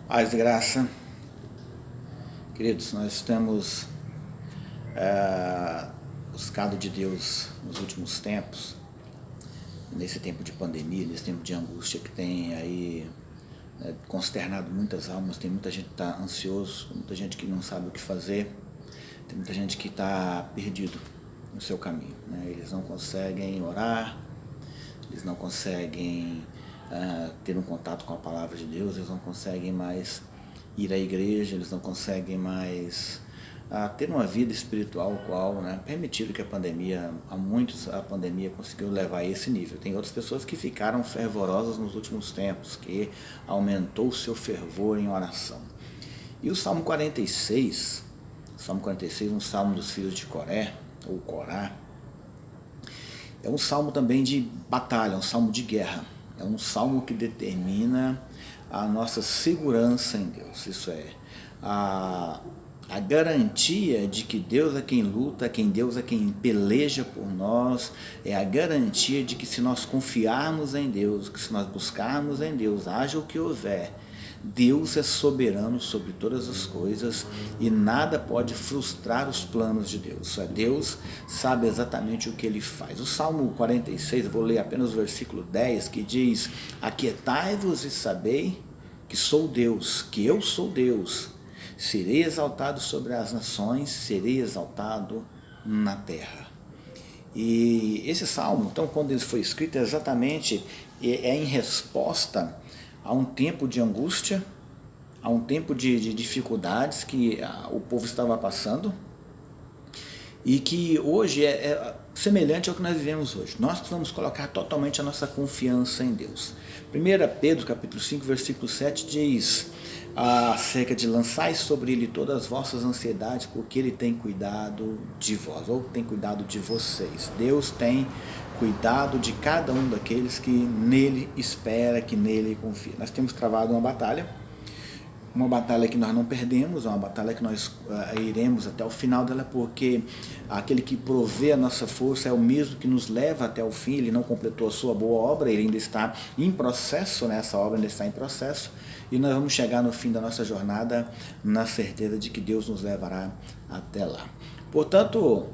Paz e graça, queridos, nós temos buscado de Deus nos últimos tempos, nesse tempo de pandemia, nesse tempo de angústia que tem aí consternado muitas almas. Tem muita gente que está ansioso, muita gente que não sabe o que fazer, tem muita gente que está perdido no seu caminho, né? Eles não conseguem orar, eles não conseguem ter um contato com a palavra de Deus, eles não conseguem mais ir à igreja, eles não conseguem mais ter uma vida espiritual qual, né, permitido que a pandemia, a muitos a pandemia conseguiu levar a esse nível. Tem outras pessoas que ficaram fervorosas nos últimos tempos, que aumentou o seu fervor em oração. E o Salmo 46, um salmo dos filhos de Coré, ou Corá, é um salmo também de batalha, um salmo de guerra. É um salmo que determina a nossa segurança em Deus. Isso é, a garantia de que Deus é quem luta, Deus é quem peleja por nós. É a garantia de que se nós confiarmos em Deus, que se nós buscarmos em Deus, haja o que houver, Deus é soberano sobre todas as coisas e nada pode frustrar os planos de Deus. Deus sabe exatamente o que Ele faz. O Salmo 46, eu vou ler apenas o versículo 10, que diz: aquietai-vos e sabei que sou Deus, que eu sou Deus. Serei exaltado sobre as nações, serei exaltado na terra. E esse salmo, então, quando ele foi escrito, exatamente em resposta a um tempo de angústia, a um tempo de dificuldades que o povo estava passando, e que hoje é semelhante ao que nós vivemos hoje. Nós precisamos colocar totalmente a nossa confiança em Deus. 1 Pedro capítulo 5, versículo 7 diz acerca de lançai sobre Ele todas as vossas ansiedades, porque Ele tem cuidado de vós, ou tem cuidado de vocês. Deus tem cuidado de cada um daqueles que nele espera, que nele confia. Nós temos travado uma batalha que nós não perdemos, uma batalha que nós iremos até o final dela, porque aquele que provê a nossa força é o mesmo que nos leva até o fim. Ele não completou a sua boa obra, ele ainda está em processo, né? Essa obra ainda está em processo, e nós vamos chegar no fim da nossa jornada na certeza de que Deus nos levará até lá. Portanto,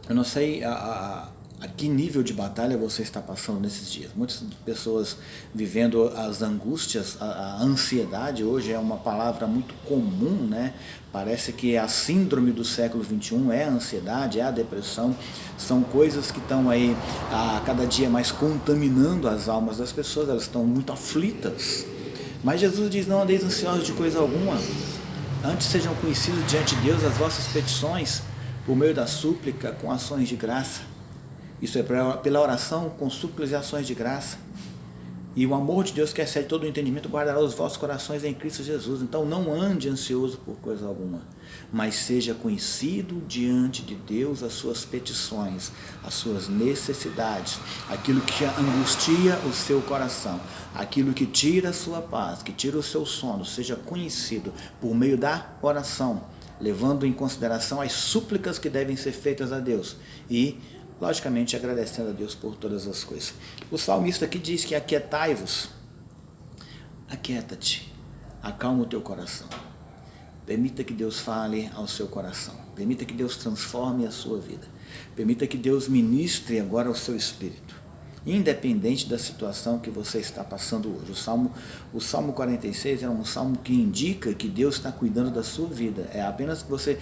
eu não sei a que nível de batalha você está passando nesses dias. Muitas pessoas vivendo as angústias, a ansiedade hoje é uma palavra muito comum, né? Parece que a síndrome do século XXI é a ansiedade, é a depressão. São coisas que estão aí a cada dia mais contaminando as almas das pessoas, elas estão muito aflitas. Mas Jesus diz: não andeis ansiosos de coisa alguma, antes sejam conhecidos diante de Deus as vossas petições, por meio da súplica, com ações de graça. Isso é pela oração, com súplicas e ações de graça. E o amor de Deus, que excede todo o entendimento, guardará os vossos corações em Cristo Jesus. Então não ande ansioso por coisa alguma, mas seja conhecido diante de Deus as suas petições, as suas necessidades, aquilo que angustia o seu coração, aquilo que tira a sua paz, que tira o seu sono, seja conhecido por meio da oração, levando em consideração as súplicas que devem ser feitas a Deus e, logicamente, agradecendo a Deus por todas as coisas. O salmista aqui diz que aquietai-vos, aquieta-te, acalma o teu coração. Permita que Deus fale ao seu coração. Permita que Deus transforme a sua vida. Permita que Deus ministre agora ao seu espírito, independente da situação que você está passando hoje. O Salmo 46 é um salmo que indica que Deus está cuidando da sua vida. É apenas que você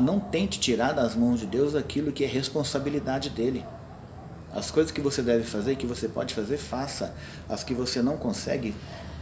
não tente tirar das mãos de Deus aquilo que é responsabilidade dele. As coisas que você deve fazer, que você pode fazer, faça. As que você não consegue,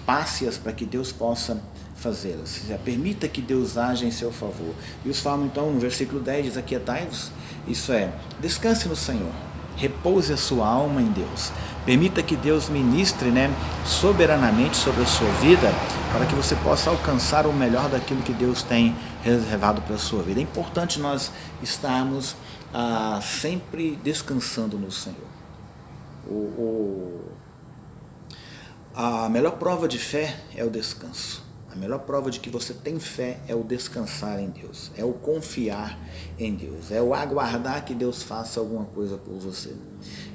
passe-as para que Deus possa fazê-las. Permita que Deus haja em seu favor. E o Salmo, então, no versículo 10 diz: aquietai-vos, isso é, descanse no Senhor. Repouse a sua alma em Deus. Permita que Deus ministre, né, soberanamente sobre a sua vida, para que você possa alcançar o melhor daquilo que Deus tem reservado para a sua vida. É importante nós estarmos sempre descansando no Senhor. A melhor prova de fé é o descanso. A melhor prova de que você tem fé é o descansar em Deus, é o confiar em Deus, é o aguardar que Deus faça alguma coisa por você.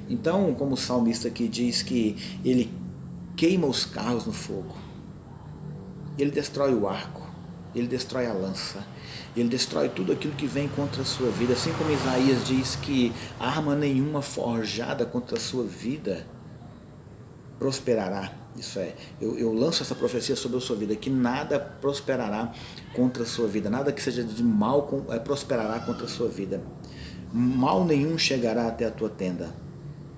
Então, como o salmista aqui diz que ele queima os carros no fogo, Ele destrói o arco, ele destrói a lança, ele destrói tudo aquilo que vem contra a sua vida. Assim como Isaías diz que arma nenhuma forjada contra a sua vida prosperará. Isso é, eu lanço essa profecia sobre a sua vida, que nada prosperará contra a sua vida, nada que seja de mal prosperará contra a sua vida. Mal nenhum chegará até a tua tenda.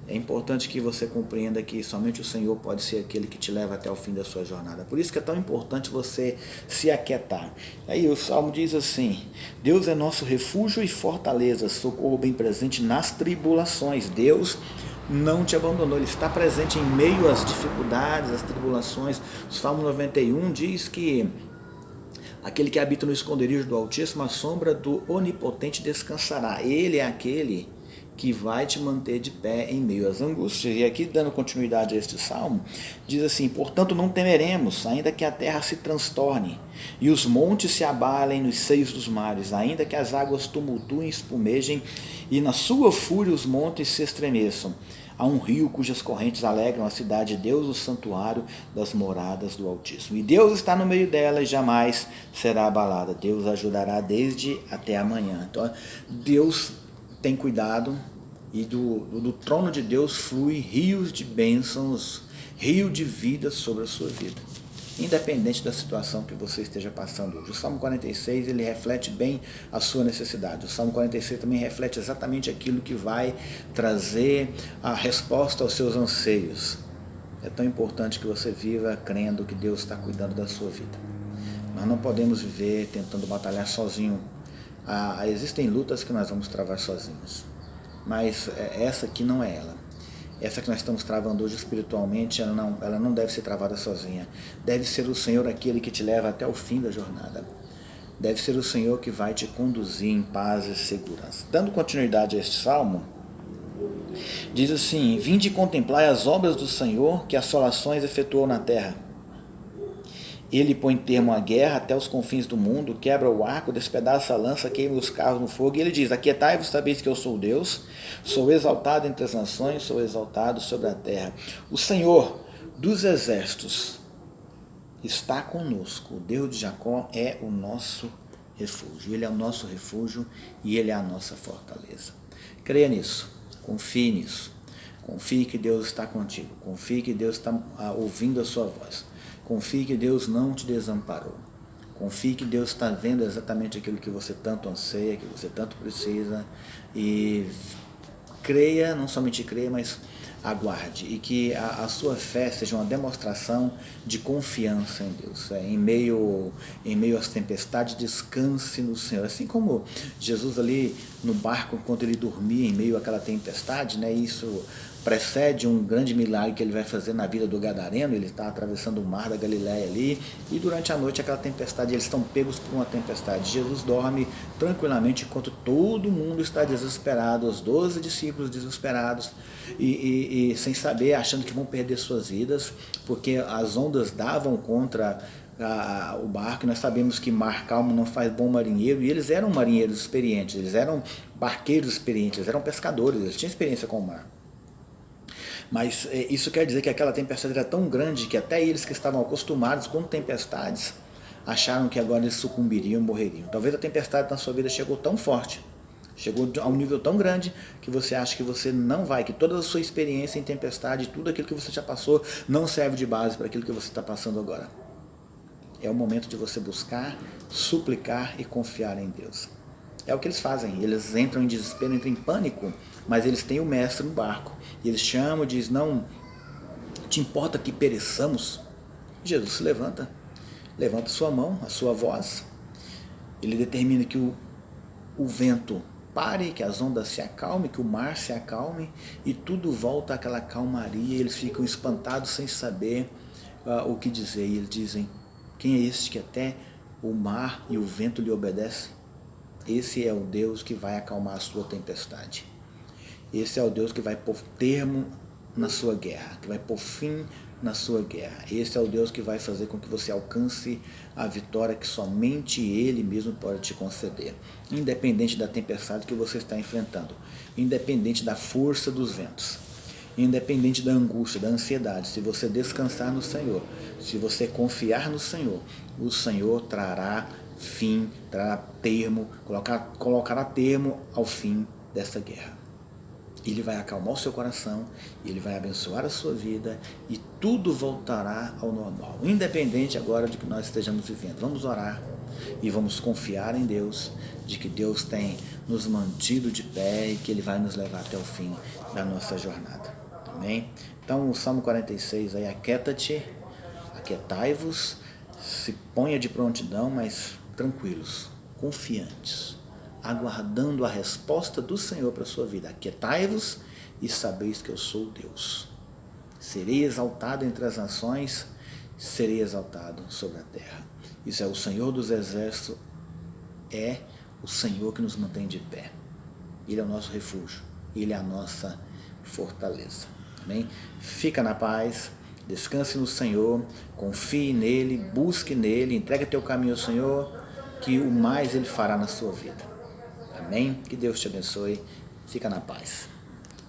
É importante que você compreenda que somente o Senhor pode ser aquele que te leva até o fim da sua jornada. Por isso que é tão importante você se aquietar. Aí o Salmo diz assim: Deus é nosso refúgio e fortaleza, socorro bem presente nas tribulações. Deus não te abandonou, Ele está presente em meio às dificuldades, às tribulações. O Salmo 91 diz que aquele que habita no esconderijo do Altíssimo, a sombra do Onipotente descansará. Ele é aquele que vai te manter de pé em meio às angústias. E aqui, dando continuidade a este salmo, diz assim: portanto não temeremos, ainda que a terra se transtorne, e os montes se abalem nos seios dos mares, ainda que as águas tumultuem e espumejem, e na sua fúria os montes se estremeçam. Há um rio cujas correntes alegram a cidade de Deus, o santuário das moradas do Altíssimo. E Deus está no meio dela e jamais será abalada. Deus ajudará desde até amanhã. Então, Deus tem cuidado, e do trono de Deus flui rios de bênçãos, rio de vida sobre a sua vida, independente da situação que você esteja passando hoje. O Salmo 46, ele reflete bem a sua necessidade. O Salmo 46 também reflete exatamente aquilo que vai trazer a resposta aos seus anseios. É tão importante que você viva crendo que Deus está cuidando da sua vida. Nós não podemos viver tentando batalhar sozinho. Existem lutas que nós vamos travar sozinhos, mas essa aqui não é ela. Essa que nós estamos travando hoje espiritualmente, ela não deve ser travada sozinha. Deve ser o Senhor aquele que te leva até o fim da jornada. Deve ser o Senhor que vai te conduzir em paz e segurança. Dando continuidade a este salmo, diz assim: vinde e contemplai as obras do Senhor, que assolações efetuou na terra. Ele põe termo à guerra até os confins do mundo, quebra o arco, despedaça a lança, queima os carros no fogo. E ele diz: aquietai-vos, sabeis que eu sou Deus, sou exaltado entre as nações, sou exaltado sobre a terra. O Senhor dos exércitos está conosco. O Deus de Jacó é o nosso refúgio. Ele é o nosso refúgio e Ele é a nossa fortaleza. Creia nisso, confie nisso. Confie que Deus está contigo. Confie que Deus está ouvindo a sua voz. Confie que Deus não te desamparou. Confie que Deus está vendo exatamente aquilo que você tanto anseia, que você tanto precisa. E creia, não somente creia, mas aguarde. E que a sua fé seja uma demonstração de confiança em Deus. Em meio às tempestades, descanse no Senhor. Assim como Jesus ali no barco, enquanto ele dormia em meio àquela tempestade, né? Isso precede um grande milagre que ele vai fazer na vida do gadareno. Ele está atravessando o mar da Galileia ali, e durante a noite aquela tempestade, eles estão pegos por uma tempestade. Jesus dorme tranquilamente enquanto todo mundo está desesperado, os 12 discípulos desesperados e sem saber, achando que vão perder suas vidas, porque as ondas davam contra o barco. Nós sabemos que mar calmo não faz bom marinheiro, e eles eram marinheiros experientes, eles eram barqueiros experientes, eles eram pescadores, eles tinham experiência com o mar. Mas isso quer dizer que aquela tempestade era tão grande que até eles que estavam acostumados com tempestades acharam que agora eles sucumbiriam, morreriam. Talvez a tempestade na sua vida chegou tão forte, chegou a um nível tão grande que você acha que você não vai, que toda a sua experiência em tempestade, tudo aquilo que você já passou, não serve de base para aquilo que você está passando agora. É o momento de você buscar, suplicar e confiar em Deus. É o que eles fazem, eles entram em desespero, entram em pânico, mas eles têm o mestre no barco. E eles chamam e dizem: não te importa que pereçamos? Jesus se levanta sua mão, a sua voz. Ele determina que o vento pare, que as ondas se acalmem, que o mar se acalme, e tudo volta àquela calmaria. Eles ficam espantados sem saber o que dizer. E eles dizem: quem é este que até o mar e o vento lhe obedecem? Esse é o Deus que vai acalmar a sua tempestade. Esse é o Deus que vai pôr termo na sua guerra, que vai pôr fim na sua guerra. Esse é o Deus que vai fazer com que você alcance a vitória que somente Ele mesmo pode te conceder, independente da tempestade que você está enfrentando, independente da força dos ventos. independente da angústia, da ansiedade, se você descansar no Senhor, se você confiar no Senhor, o Senhor trará fim, trará termo, colocará termo ao fim dessa guerra. Ele vai acalmar o seu coração, ele vai abençoar a sua vida e tudo voltará ao normal, independente agora de que nós estejamos vivendo. Vamos orar e vamos confiar em Deus, de que Deus tem nos mantido de pé e que Ele vai nos levar até o fim da nossa jornada. Amém? Então o Salmo 46 aí, aquieta-te, aquietai-vos, se ponha de prontidão, mas tranquilos, confiantes, aguardando a resposta do Senhor para a sua vida. Aquietai-vos e sabeis que eu sou Deus. Serei exaltado entre as nações, serei exaltado sobre a terra. Isso é o Senhor dos exércitos, é o Senhor que nos mantém de pé. Ele é o nosso refúgio, Ele é a nossa fortaleza. Amém? Fica na paz, descanse no Senhor, confie nele, busque nele, entregue teu caminho ao Senhor, que o mais Ele fará na sua vida. Amém? Que Deus te abençoe. Fica na paz.